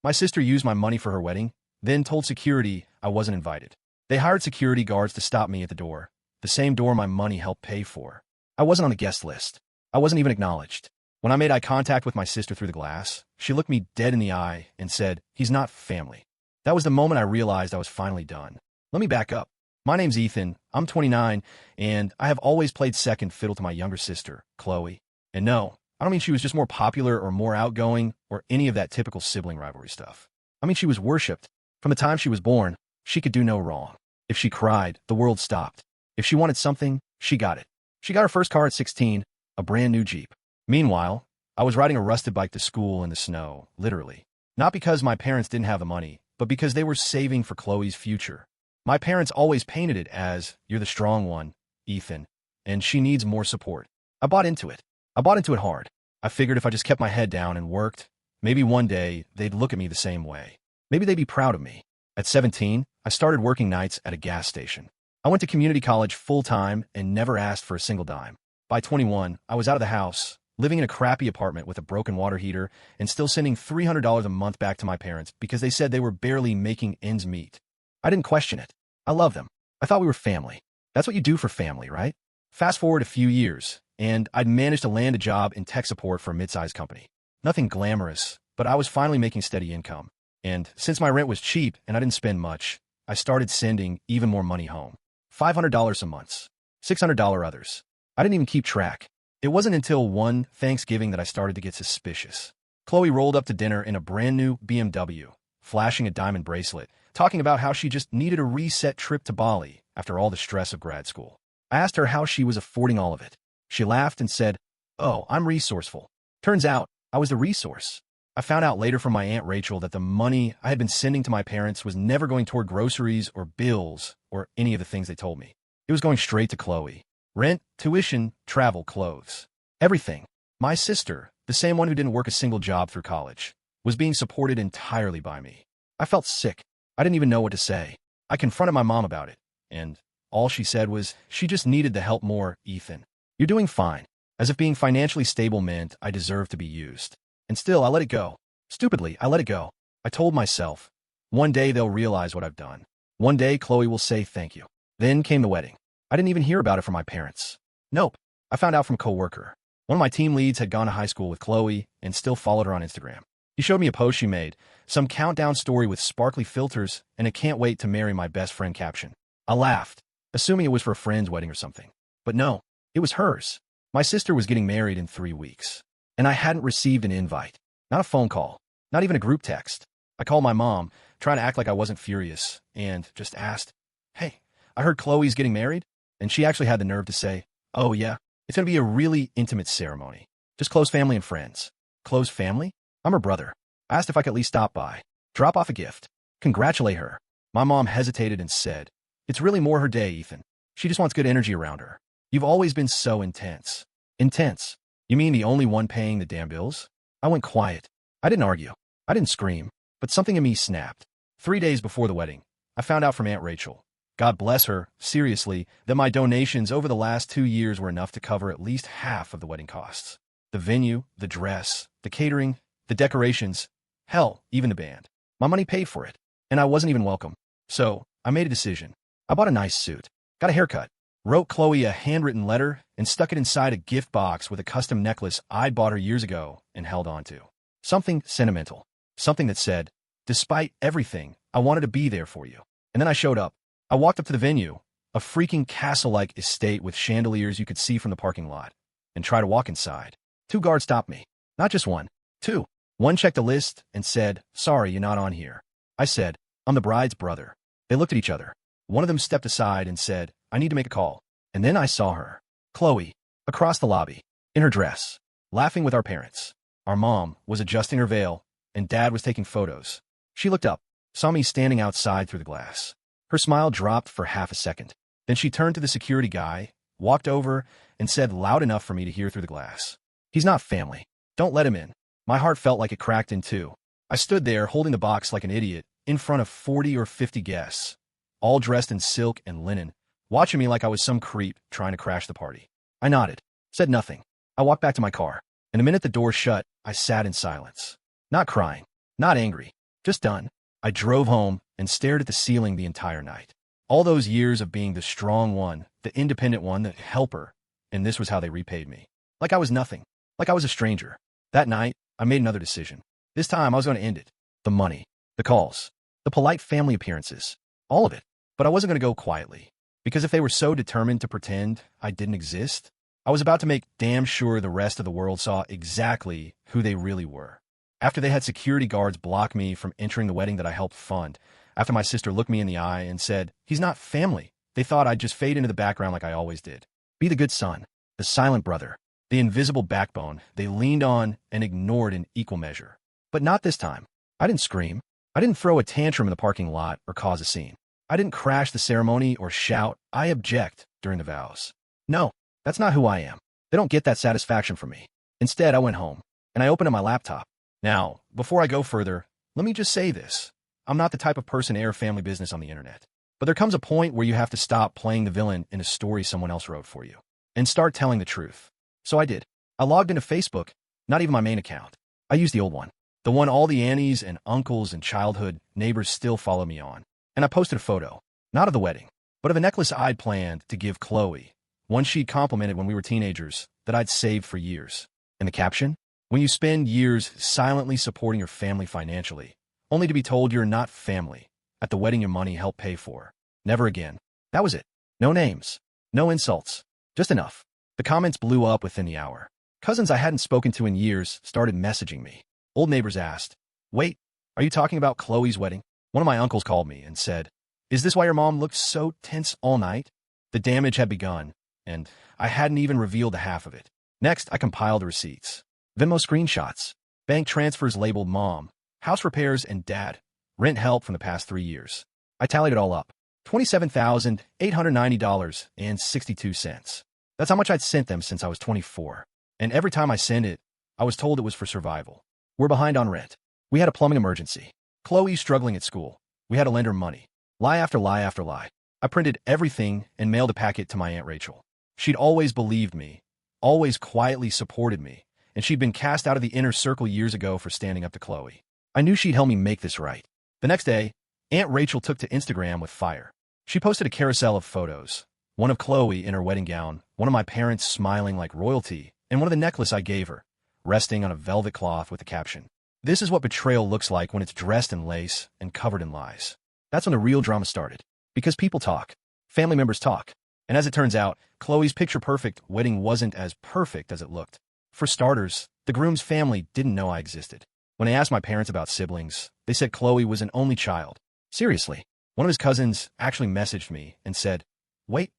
My sister used my money for her wedding, then told security I wasn't invited. They hired security guards to stop me at the door, the same door my money helped pay for. I wasn't on the guest list. I wasn't even acknowledged. When I made eye contact with my sister through the glass, she looked me dead in the eye and said, "He's not family." That was the moment I realized I was finally done. Let me back up. My name's Ethan, I'm 29, and I have always played second fiddle to my younger sister, Chloe. And no, I don't mean she was just more popular or more outgoing or any of that typical sibling rivalry stuff. I mean she was worshipped. From the time she was born, she could do no wrong. If she cried, the world stopped. If she wanted something, she got it. She got her first car at 16, a brand new Jeep. Meanwhile, I was riding a rusted bike to school in the snow, literally. Not because my parents didn't have the money, but because they were saving for Chloe's future. My parents always painted it as, "You're the strong one, Ethan, and she needs more support." I bought into it. I bought into it hard. I figured if I just kept my head down and worked, maybe one day they'd look at me the same way. Maybe they'd be proud of me. At 17, I started working nights at a gas station. I went to community college full-time and never asked for a single dime. By 21, I was out of the house, living in a crappy apartment with a broken water heater and still sending $300 a month back to my parents because they said they were barely making ends meet. I didn't question it. I love them. I thought we were family. That's what you do for family, right? Fast forward a few years, and I'd managed to land a job in tech support for a mid-sized company. Nothing glamorous, but I was finally making steady income. And since my rent was cheap and I didn't spend much, I started sending even more money home. $500 some months, $600 others. I didn't even keep track. It wasn't until one Thanksgiving that I started to get suspicious. Chloe rolled up to dinner in a brand new BMW, flashing a diamond bracelet, talking about how she just needed a reset trip to Bali after all the stress of grad school. I asked her how she was affording all of it. She laughed and said, "Oh, I'm resourceful." Turns out, I was the resource. I found out later from my Aunt Rachel that the money I had been sending to my parents was never going toward groceries or bills or any of the things they told me. It was going straight to Chloe. Rent, tuition, travel, clothes. Everything. My sister, the same one who didn't work a single job through college, was being supported entirely by me. I felt sick. I didn't even know what to say. I confronted my mom about it, and all she said was she just needed the help more, Ethan. "You're doing fine," as if being financially stable meant I deserved to be used. And still, I let it go. Stupidly, I let it go. I told myself, one day they'll realize what I've done. One day Chloe will say thank you. Then came the wedding. I didn't even hear about it from my parents. Nope. I found out from a coworker. One of my team leads had gone to high school with Chloe and still followed her on Instagram. He showed me a post she made, some countdown story with sparkly filters and a "can't wait to marry my best friend" caption. I laughed, assuming it was for a friend's wedding or something. But no, it was hers. My sister was getting married in 3 weeks, and I hadn't received an invite, not a phone call, not even a group text. I called my mom, trying to act like I wasn't furious, and just asked, "Hey, I heard Chloe's getting married?" And she actually had the nerve to say, "Oh yeah, it's going to be a really intimate ceremony. Just close family and friends." Close family? I'm her brother. I asked if I could at least stop by, drop off a gift, congratulate her. My mom hesitated and said, "It's really more her day, Ethan. She just wants good energy around her. You've always been so intense." Intense? You mean the only one paying the damn bills? I went quiet. I didn't argue. I didn't scream. But something in me snapped. 3 days before the wedding, I found out from Aunt Rachel, God bless her, seriously, that my donations over the last 2 years were enough to cover at least half of the wedding costs. The venue, the dress, the catering, the decorations, hell, even the band. My money paid for it, and I wasn't even welcome. So, I made a decision. I bought a nice suit, got a haircut, wrote Chloe a handwritten letter, and stuck it inside a gift box with a custom necklace I'd bought her years ago and held on to. Something sentimental. Something that said, "Despite everything, I wanted to be there for you." And then I showed up. I walked up to the venue, a freaking castle-like estate with chandeliers you could see from the parking lot, and tried to walk inside. 2 guards stopped me. Not just one, 2. One checked the list and said, "Sorry, you're not on here." I said, "I'm the bride's brother." They looked at each other. One of them stepped aside and said, "I need to make a call." And then I saw her, Chloe, across the lobby, in her dress, laughing with our parents. Our mom was adjusting her veil, and Dad was taking photos. She looked up, saw me standing outside through the glass. Her smile dropped for half a second. Then she turned to the security guy, walked over, and said loud enough for me to hear through the glass, "He's not family. Don't let him in." My heart felt like it cracked in two. I stood there holding the box like an idiot in front of 40 or 50 guests, all dressed in silk and linen, watching me like I was some creep trying to crash the party. I nodded, said nothing. I walked back to my car, and the minute the door shut, I sat in silence. Not crying, not angry, Just done. I drove home and stared at the ceiling the entire night. All those years of being the strong one, the independent one, the helper, and this was how they repaid me. Like I was nothing. Like I was a stranger. That night, I made another decision. This time, I was going to end it. The money, the calls, the polite family appearances, all of it. But I wasn't going to go quietly. Because if they were so determined to pretend I didn't exist, I was about to make damn sure the rest of the world saw exactly who they really were. After they had security guards block me from entering the wedding that I helped fund, after my sister looked me in the eye and said, "He's not family," they thought I'd just fade into the background like I always did. Be the good son, the silent brother, the invisible backbone they leaned on and ignored in equal measure. But not this time. I didn't scream. I didn't throw a tantrum in the parking lot or cause a scene. I didn't crash the ceremony or shout, "I object," during the vows. No, that's not who I am. They don't get that satisfaction from me. Instead, I went home, and I opened up my laptop. Now, before I go further, let me just say this. I'm not the type of person to air family business on the internet. But there comes a point where you have to stop playing the villain in a story someone else wrote for you, and start telling the truth. So I did. I logged into Facebook, not even my main account. I used the old one. The one all the aunties and uncles and childhood neighbors still follow me on. And I posted a photo, not of the wedding, but of a necklace I'd planned to give Chloe, one she'd complimented when we were teenagers, that I'd saved for years. And the caption? When you spend years silently supporting your family financially, only to be told you're not family, at the wedding your money helped pay for. Never again. That was it. No names. No insults. Just enough. The comments blew up within the hour. Cousins I hadn't spoken to in years started messaging me. Old neighbors asked, "Wait, are you talking about Chloe's wedding?" One of my uncles called me and said, "Is this why your mom looked so tense all night?" The damage had begun, and I hadn't even revealed the half of it. Next, I compiled the receipts. Venmo screenshots, bank transfers labeled mom, house repairs and dad, rent help from the past 3 years. I tallied it all up. $27,890.62. That's how much I'd sent them since I was 24. And every time I sent it, I was told it was for survival. We're behind on rent. We had a plumbing emergency. Chloe's struggling at school. We had to lend her money. Lie after lie after lie. I printed everything and mailed a packet to my Aunt Rachel. She'd always believed me, always quietly supported me, and she'd been cast out of the inner circle years ago for standing up to Chloe. I knew she'd help me make this right. The next day, Aunt Rachel took to Instagram with fire. She posted a carousel of photos. One of Chloe in her wedding gown, one of my parents smiling like royalty, and one of the necklace I gave her, resting on a velvet cloth with the caption, "This is what betrayal looks like when it's dressed in lace and covered in lies." That's when the real drama started. Because people talk. Family members talk. And as it turns out, Chloe's picture-perfect wedding wasn't as perfect as it looked. For starters, the groom's family didn't know I existed. When I asked my parents about siblings, they said Chloe was an only child. Seriously. One of his cousins actually messaged me and said, "Wait,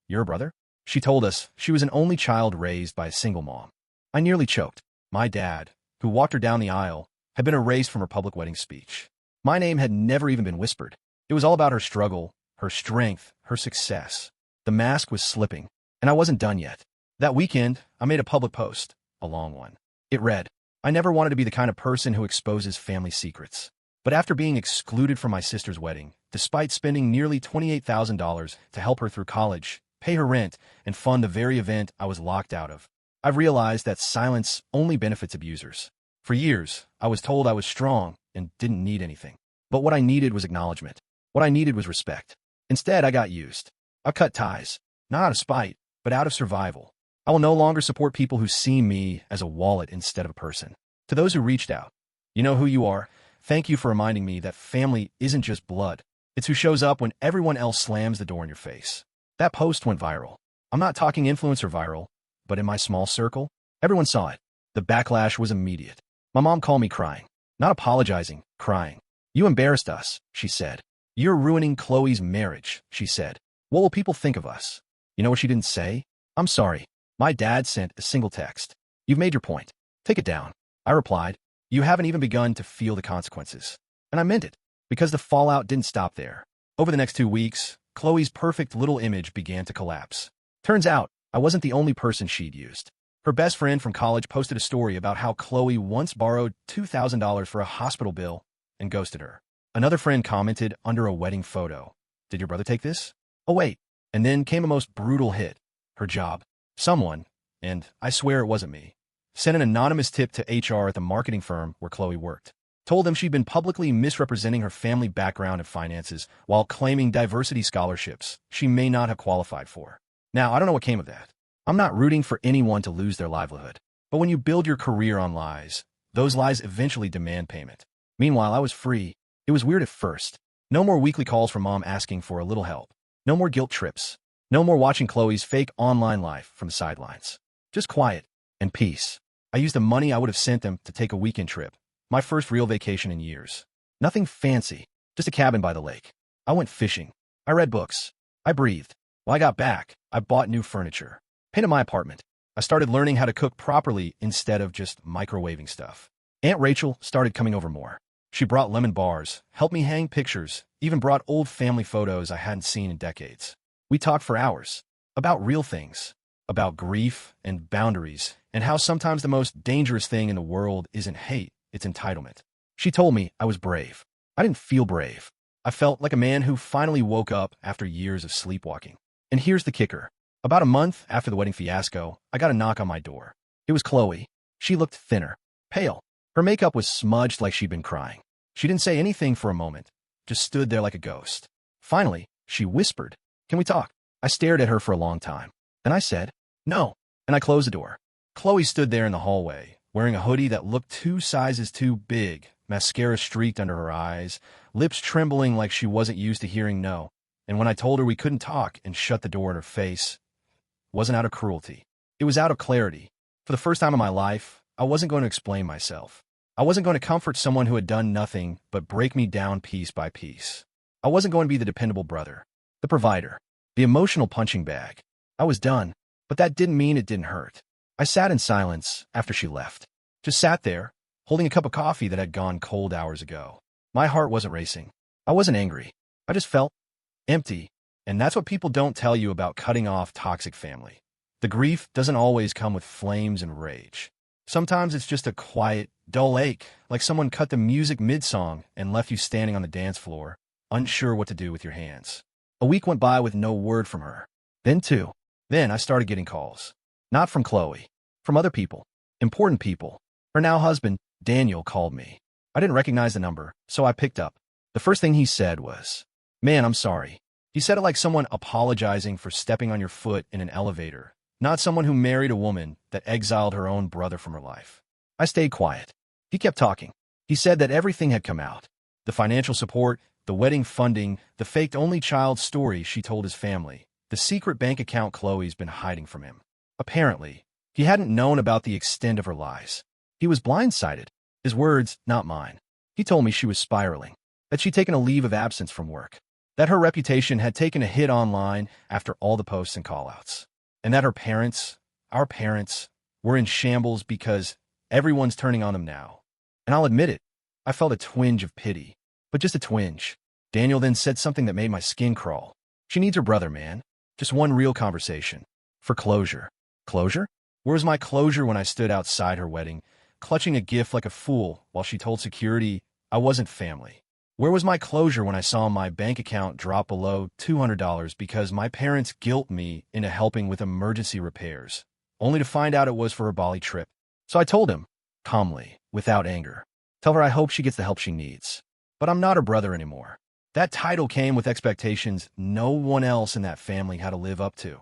you're a brother?" She told us she was an only child raised by a single mom. I nearly choked. My dad, who walked her down the aisle, had been erased from her public wedding speech. My name had never even been whispered. It was all about her struggle, her strength, her success. The mask was slipping, and I wasn't done yet. That weekend, I made a public post, a long one. It read, "I never wanted to be the kind of person who exposes family secrets. But after being excluded from my sister's wedding, despite spending nearly $28,000 to help her through college, pay her rent, and fund the very event I was locked out of, I've realized that silence only benefits abusers. For years, I was told I was strong and didn't need anything. But what I needed was acknowledgement. What I needed was respect. Instead, I got used. I cut ties, not out of spite, but out of survival. I will no longer support people who see me as a wallet instead of a person. To those who reached out, you know who you are. Thank you for reminding me that family isn't just blood. It's who shows up when everyone else slams the door in your face. That post went viral. I'm not talking influencer viral, but in my small circle, everyone saw it. The backlash was immediate. My mom called me crying. Not apologizing, crying. "You embarrassed us," she said. "You're ruining Chloe's marriage," she said. "What will people think of us?" You know what she didn't say? "I'm sorry." My dad sent a single text. "You've made your point. Take it down." I replied, "You haven't even begun to feel the consequences." And I meant it, because the fallout didn't stop there. Over the next 2 weeks, Chloe's perfect little image began to collapse. Turns out, I wasn't the only person she'd used. Her best friend from college posted a story about how Chloe once borrowed $2,000 for a hospital bill and ghosted her. Another friend commented under a wedding photo, "Did your brother take this?" Oh wait, and then came a most brutal hit. Her job. Someone, and I swear it wasn't me, sent an anonymous tip to HR at the marketing firm where Chloe worked. Told them she'd been publicly misrepresenting her family background and finances while claiming diversity scholarships she may not have qualified for. Now, I don't know what came of that. I'm not rooting for anyone to lose their livelihood. But when you build your career on lies, those lies eventually demand payment. Meanwhile, I was free. It was weird at first. No more weekly calls from mom asking for a little help. No more guilt trips. No more watching Chloe's fake online life from the sidelines. Just quiet and peace. I used the money I would have sent them to take a weekend trip. My first real vacation in years. Nothing fancy, just a cabin by the lake. I went fishing. I read books. I breathed. When I got back, I bought new furniture. Painted my apartment. I started learning how to cook properly instead of just microwaving stuff. Aunt Rachel started coming over more. She brought lemon bars, helped me hang pictures, even brought old family photos I hadn't seen in decades. We talked for hours. About real things. About grief and boundaries, and how sometimes the most dangerous thing in the world isn't hate, it's entitlement. She told me I was brave. I didn't feel brave. I felt like a man who finally woke up after years of sleepwalking. And here's the kicker. About a month after the wedding fiasco, I got a knock on my door. It was Chloe. She looked thinner, pale. Her makeup was smudged like she'd been crying. She didn't say anything for a moment, just stood there like a ghost. Finally, she whispered, "Can we talk?" I stared at her for a long time. Then I said, "No," and I closed the door. Chloe stood there in the hallway, wearing a hoodie that looked 2 sizes too big, mascara streaked under her eyes, lips trembling like she wasn't used to hearing no. And when I told her we couldn't talk and shut the door in her face, it wasn't out of cruelty. It was out of clarity. For the first time in my life, I wasn't going to explain myself. I wasn't going to comfort someone who had done nothing but break me down piece by piece. I wasn't going to be the dependable brother, the provider, the emotional punching bag. I was done, but that didn't mean it didn't hurt. I sat in silence after she left. Just sat there, holding a cup of coffee that had gone cold hours ago. My heart wasn't racing. I wasn't angry. I just felt empty. And that's what people don't tell you about cutting off toxic family. The grief doesn't always come with flames and rage. Sometimes it's just a quiet, dull ache, like someone cut the music mid-song and left you standing on the dance floor, unsure what to do with your hands. A week went by with no word from her. Then I started getting calls. Not from Chloe. From other people. Important people. Her now husband, Daniel, called me. I didn't recognize the number, so I picked up. The first thing he said was, "Man, I'm sorry." He said it like someone apologizing for stepping on your foot in an elevator, not someone who married a woman that exiled her own brother from her life. I stayed quiet. He kept talking. He said that everything had come out. The financial support, the wedding funding, the faked only child story she told his family, the secret bank account Chloe's been hiding from him. Apparently, he hadn't known about the extent of her lies. He was blindsided. His words, not mine. He told me she was spiraling, that she'd taken a leave of absence from work, that her reputation had taken a hit online after all the posts and callouts, and that her parents, our parents, were in shambles because everyone's turning on them now. And I'll admit it, I felt a twinge of pity, but just a twinge. Daniel then said something that made my skin crawl. She needs her brother, man. Just one real conversation. For closure. Closure? Where was my closure when I stood outside her wedding, clutching a gift like a fool while she told security I wasn't family? Where was my closure when I saw my bank account drop below $200 because my parents guilt me into helping with emergency repairs, only to find out it was for her Bali trip? So I told him, calmly, without anger. Tell her I hope she gets the help she needs. But I'm not her brother anymore. That title came with expectations no one else in that family had to live up to.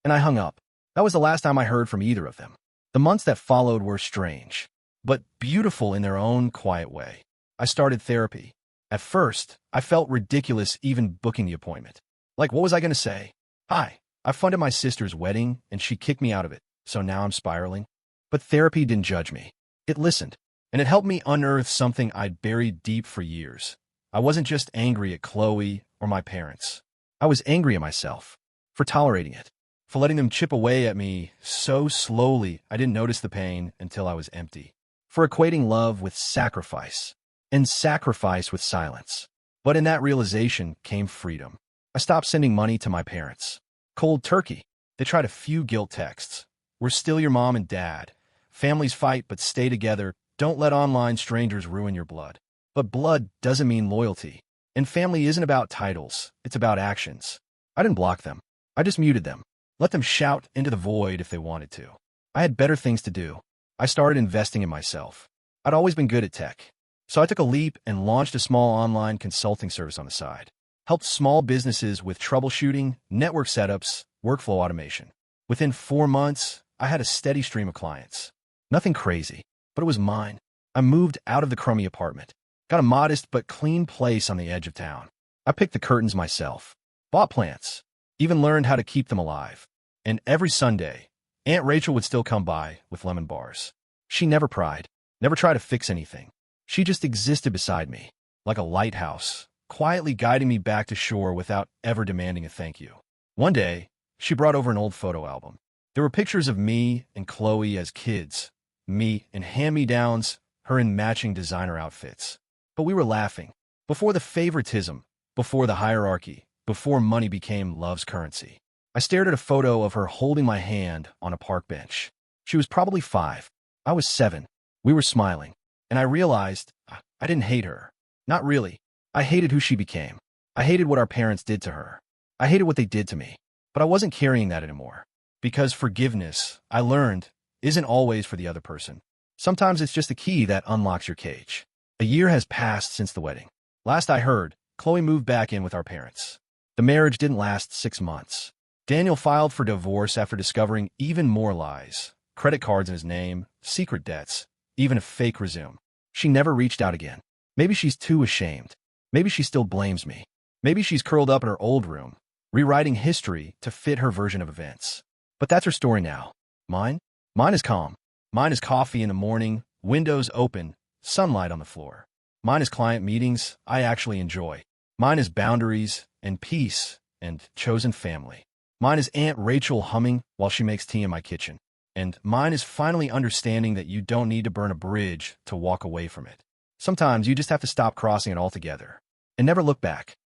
And I hung up. That was the last time I heard from either of them. The months that followed were strange, but beautiful in their own quiet way. I started therapy. At first, I felt ridiculous even booking the appointment. Like, what was I going to say? Hi, I funded my sister's wedding, and she kicked me out of it, so now I'm spiraling. But therapy didn't judge me. It listened, and it helped me unearth something I'd buried deep for years. I wasn't just angry at Chloe or my parents. I was angry at myself for tolerating it, for letting them chip away at me so slowly I didn't notice the pain until I was empty, for equating love with sacrifice, and sacrifice with silence. But in that realization came freedom. I stopped sending money to my parents. Cold turkey. They tried a few guilt texts. We're still your mom and dad. Families fight but stay together. Don't let online strangers ruin your blood. But blood doesn't mean loyalty. And family isn't about titles. It's about actions. I didn't block them. I just muted them. Let them shout into the void if they wanted to. I had better things to do. I started investing in myself. I'd always been good at tech. So I took a leap and launched a small online consulting service on the side. Helped small businesses with troubleshooting, network setups, workflow automation. Within 4 months, I had a steady stream of clients. Nothing crazy, but it was mine. I moved out of the crummy apartment. Got a modest but clean place on the edge of town. I picked the curtains myself. Bought plants. Even learned how to keep them alive. And every Sunday, Aunt Rachel would still come by with lemon bars. She never pried, never tried to fix anything. She just existed beside me, like a lighthouse, quietly guiding me back to shore without ever demanding a thank you. One day, she brought over an old photo album. There were pictures of me and Chloe as kids, me in hand-me-downs, her in matching designer outfits. But we were laughing. Before the favoritism, before the hierarchy, before money became love's currency. I stared at a photo of her holding my hand on a park bench. She was probably 5. I was 7. We were smiling. And I realized I didn't hate her. Not really. I hated who she became. I hated what our parents did to her. I hated what they did to me. But I wasn't carrying that anymore. Because forgiveness, I learned, isn't always for the other person. Sometimes it's just the key that unlocks your cage. A year has passed since the wedding. Last I heard, Chloe moved back in with our parents. The marriage didn't last 6 months. Daniel filed for divorce after discovering even more lies. Credit cards in his name, secret debts, even a fake resume. She never reached out again. Maybe she's too ashamed. Maybe she still blames me. Maybe she's curled up in her old room, rewriting history to fit her version of events. But that's her story now. Mine? Mine is calm. Mine is coffee in the morning, windows open, sunlight on the floor. Mine is client meetings I actually enjoy. Mine is boundaries and peace and chosen family. Mine is Aunt Rachel humming while she makes tea in my kitchen. And mine is finally understanding that you don't need to burn a bridge to walk away from it. Sometimes you just have to stop crossing it altogether and never look back.